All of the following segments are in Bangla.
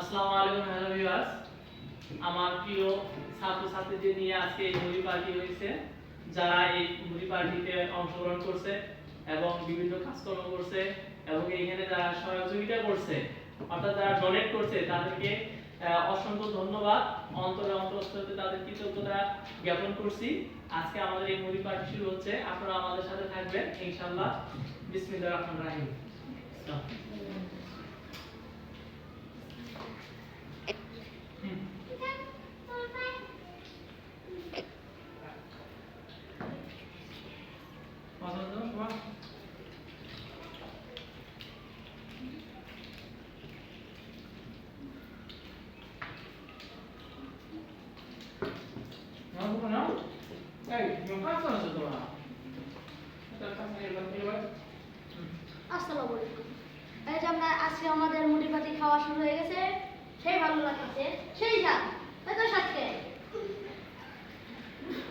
আসসালামু আলাইকুম হ্যালো ভিউয়ার্স, আমার প্রিয় ছাত্রছাত্রীদের নিয়ে আজকে এই মুড়ি পার্টি হয়েছে। যারা এই মুড়ি পার্টিতে অংশগ্রহণ করছে এবং বিভিন্ন কাজকর্ম করছে এবং এইখানে যারা সহযোগিতা করছে অর্থাৎ যারা ডোনেট করছে তাদেরকে অসংখ্য ধন্যবাদ। অন্তরস্থতে তাদের কৃতজ্ঞতা জ্ঞাপন করছি। আজকে আমাদের এই মুড়ি পার্টি শুরু হচ্ছে, আপনারা আমাদের সাথে থাকবেন ইনশাআল্লাহ। বিসমিল্লাহির রহমানির রহিম। আসসালামু আলাইকুম। এই যে আমরা আজকে আমাদের মুড়ি পাটি খাওয়া শুরু হয়ে গেছে, সেই ভালো লাগছে, সেই স্বাদ, এত স্বাদকে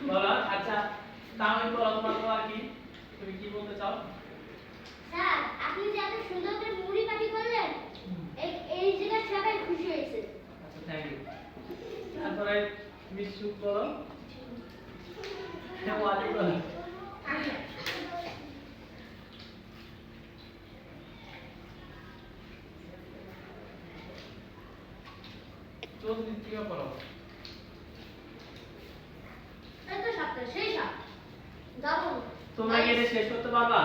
বলা। আচ্ছা, তাহলে বলো তোমার তো আর কি, তুমি কি বলতে চাও? স্যার, আপনি যে এত সুন্দর করে মুড়ি পাটি করলেন, এই জন্য সবাই খুশি হয়েছে। আচ্ছা, থ্যাংক ইউ। তারপরে মিশুক বলো। হ্যাঁ, ওয়ালি বলো। চলতি কি করো? এত স্বাদ, সেই স্বাদ, দারুণ। তোমরা কি এটা শেষ করতে পারবা?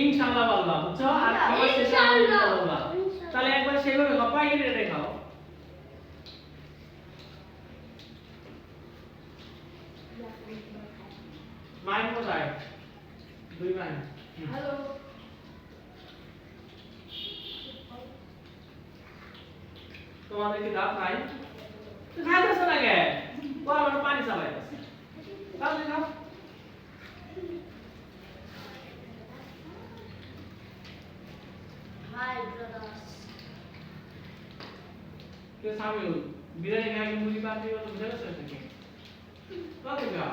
ইনশাআল্লাহ বলবা, বুঝছো? আর খাবার শেষে আলহামদুলিল্লাহ বলবা। তাহলে একবার সেইভাবে হপাই কেটে খাও। মাইন কোথায়? 2 মাইন। হ্যালো। তোমাদের কি দাঁত নাই? তো খাইতেছ না কে? বরাবর পানি চালাইতেছে। তাহলে খাও। High brothers. কে সামনে বিরিয়ানি খাই কি মুড়ি পাতি তো বুঝে গেছো নাকি? কত গা?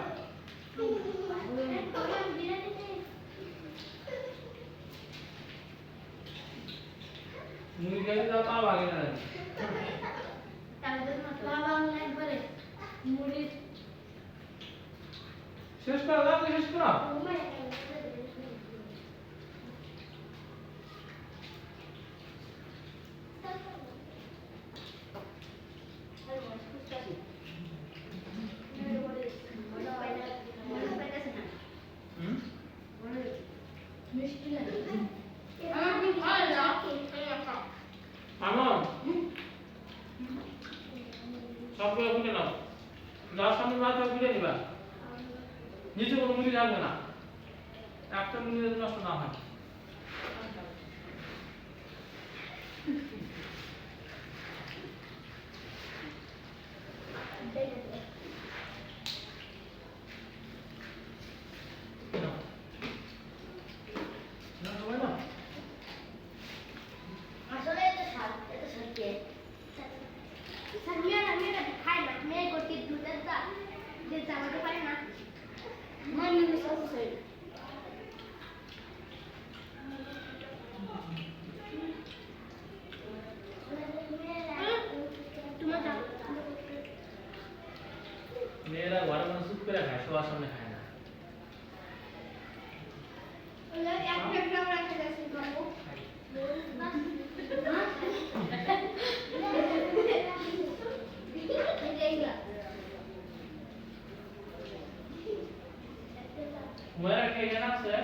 মুড়ি খাইতে দাও তাও ভাগে না। শেষ করো, দাও শেষ করো। মামন সবগুলো বুঝে নাও। যার সামনে মাথা বুঝে নিবা, নিচে কোনো মুড়ি থাকবে না, একটা মুড়ি যদি নষ্ট না হয়। আসলে এটা স্বাদ, এটা স্বাদকে স্যার মেয়েরা খাই না, মেয়ে করতে দুধের চা যে চালাতে পারে না, মানে সসই মেয়েরা ঘরে মানে চুপ করে খায়, সবার সামনে খায় না। মেয়েরা খেয়ে রাখছে।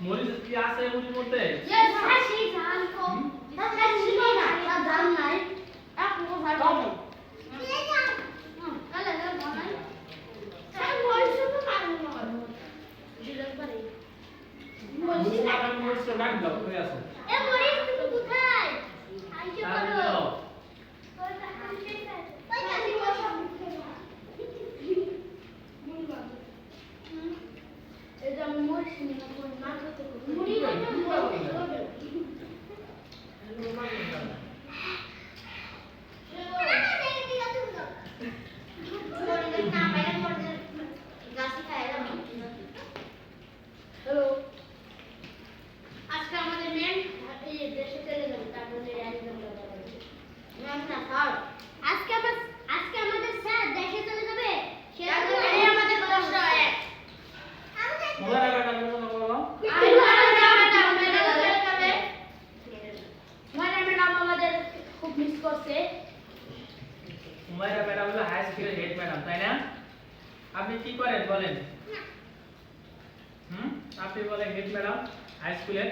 মরিচ কি আছে মুড়ির মধ্যে? মরিচটা ডাক দাও, হয়ে আছে। তাহলে দাও। মুড়ি হ্যাঁ আপনি কি করেন বলেন আপনি বলেন হেড ম্যাডাম হাই স্কুলে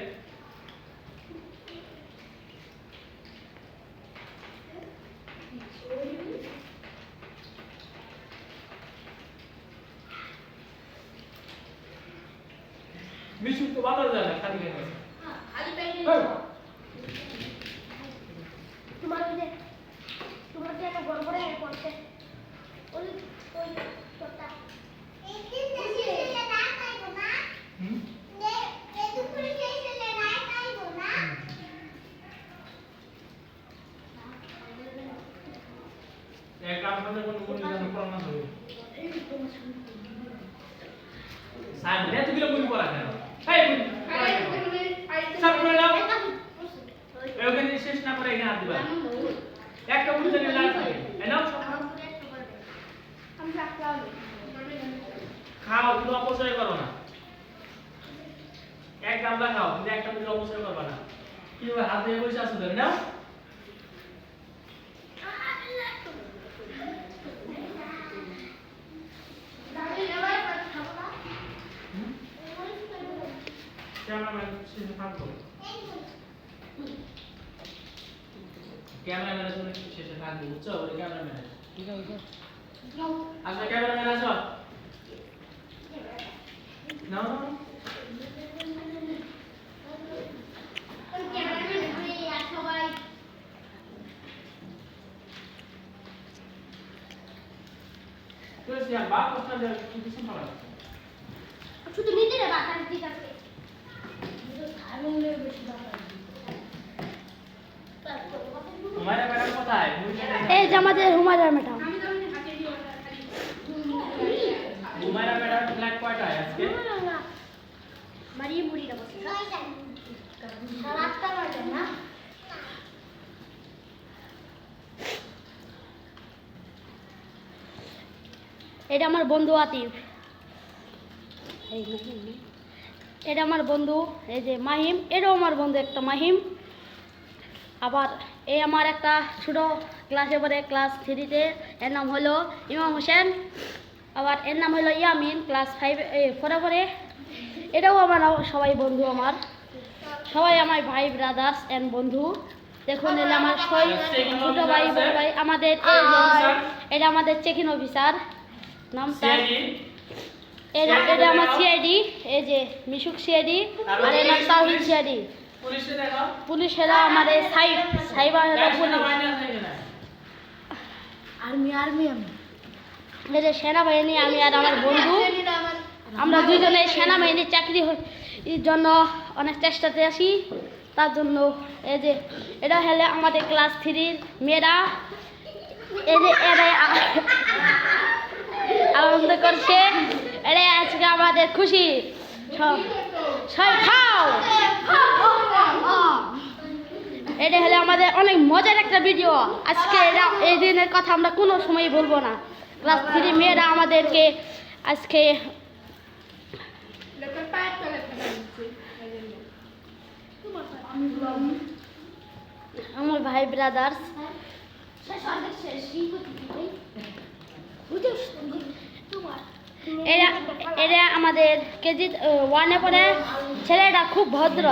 মিশু তো ভালো জানে খালি কেন খালি পেটে তোমার যে একটা বড় বড় এর পড়ছে ওই তোটা এক কাম করতে কোন জানো পড়ানো হবে সাহেব এত কিলো বই পড়া কেন এই সব পড়ে নাও এখানে শেষ না করে এখানে হাত দিবা একটা বই জানি লাল থাকে এই নাও খাও তুমি অপচয় করো না এক গামলা খাও কিন্তু একটা বই অপচয় করবা না কি হাত দিয়ে বসে আছো ধরে নাও ক্যামেরাম্যান শেষে থাকবো ক্যামেরাম্যানের জন্য শেষে থাকবো বুঝছো ওই ক্যামেরাম্যান ঠিক আছে আচ্ছা ক্যামেরাম্যান আসো নাও তুই সিয়া বাপ আপনাদের কিছু সম্পর্ক শুধু নিজের বাসার ঠিক আছে হুমায়রা ম্যাডাম কোথায় এই যে আমাদের Humaira madam Humaira madam flat কয়টায় আজকে মারিয়ে মুড়িটা বসে রাতটা বাজে না এটা আমার বন্ধু আতিফ এটা আমার বন্ধু এই যে মাহিম এটাও আমার বন্ধু একটা মাহিম আবার এই আমার একটা ছোটো ক্লাসে পড়ে ক্লাস 3-তে এর নাম হলো ইমাম হোসেন আবার এর নাম হলো ইয়ামিন ক্লাস 4-এ পড়ে এটাও আমার সবাই বন্ধু আমার সবাই আমার ভাই ব্রাদার্স এন্ড বন্ধু দেখুন এলে আমার ছোটো ভাই বড় ভাই আমাদের এটা আমাদের চেকিং অফিসার নামটা এটা আমার সিআইডি এই যে মিশুক সিআইডি আর এর নাম তাওহিদ সিআইডি পুলিশেরা আমাদের সাইবার আর্মি আমি এই যে সেনাবাহিনী আমি আর আমার বন্ধু আমরা দুইজনে সেনাবাহিনীর চাকরি জন্য অনেক চেষ্টাতে আছি তার জন্য এই যে এটা হলে আমাদের ক্লাস 3-র মেয়েরা এই যে এরা আনন্দ করছে এটা আজকে আমাদের খুশি সবাই খাও এটা হলে আমাদের অনেক মজার একটা ভিডিও আজকে এই দিনের কথা আমরা কোনো সময় বলবো না ক্লাস 3 মেয়েরা আমাদেরকে আজকে আমার ভাই ব্রাদার্স এরা আমাদের কেজি 1-এ পড়ে ছেলেটা খুব ভদ্র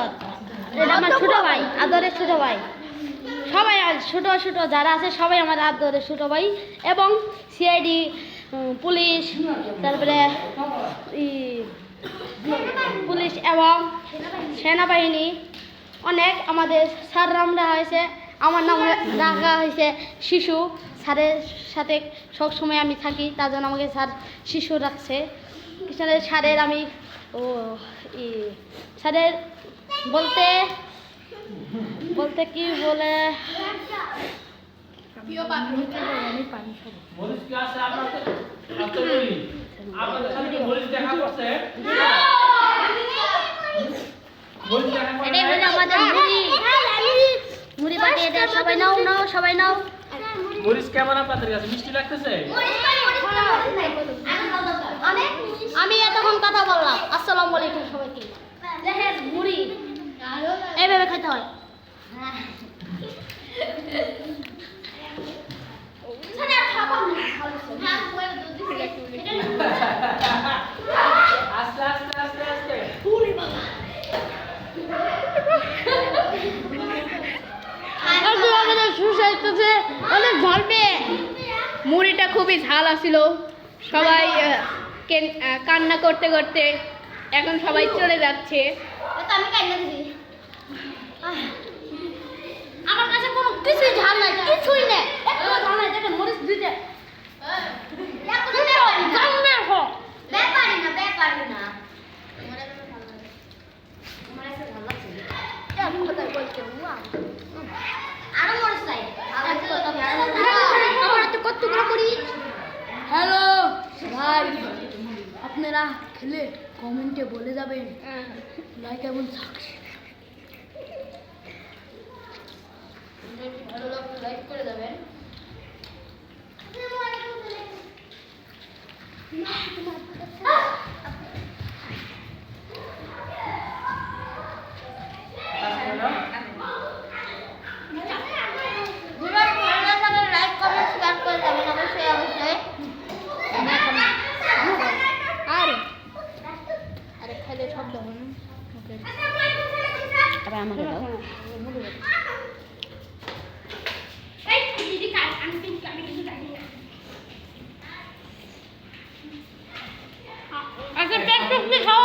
এটা আমার ছোটো ভাই আদরের ছোটো ভাই সবাই ছোটো ছোটো যারা আছে সবাই আমার আদরের ছোটো ভাই এবং সিআইডি পুলিশ তারপরে পুলিশ এবং সেনাবাহিনী অনেক আমাদের স্যার নাম রাখা হয়েছে আমার নাম রাখা হয়েছে শিশু স্যারের সাথে সবসময় আমি থাকি তার জন্য আমাকে স্যার শিশু রাখছে স্যারের আমি স্যারের বলতে বলতে কি বলে এটাই হলো আমাদের মুড়ি পাটি এটা সবাই নাও সবাই নাও মরিচ কেমন আপনাদের কাছে মিষ্টি লাগতেছে আমি এতক্ষণ কথা বললাম আসসালামু আলাইকুম সবাইকে দেখেন মুড়ি এইভাবে খেতে হয় খুবই ঝাল আসছিল, সবাই কান্না করতে করতে এখন সবাই চলে যাচ্ছে। আমি কান্না দিছি। আমার কাছে কোনো কিছুই ঝাল নাই, কিছুই নেই, একটু ঝাল নাই। দেখেন মরিচ দিতে ব্যাপারই না। আরো মরিচ নাই। আমার তো কতগুলো মরিচ। হ্যালো ভাই, আপনারা খেলে কমেন্টে বলে যাবেন লাইক এবং ভালো লাগলে লাইক করে যাবেন। লাইক কমেন্ট শেয়ার করে যাবেন অবশ্যই অবশ্যই। আরে খেলে শব্দ হবে না। আবার আমাকে দাও। আচ্ছা পেট টুকলি খাও।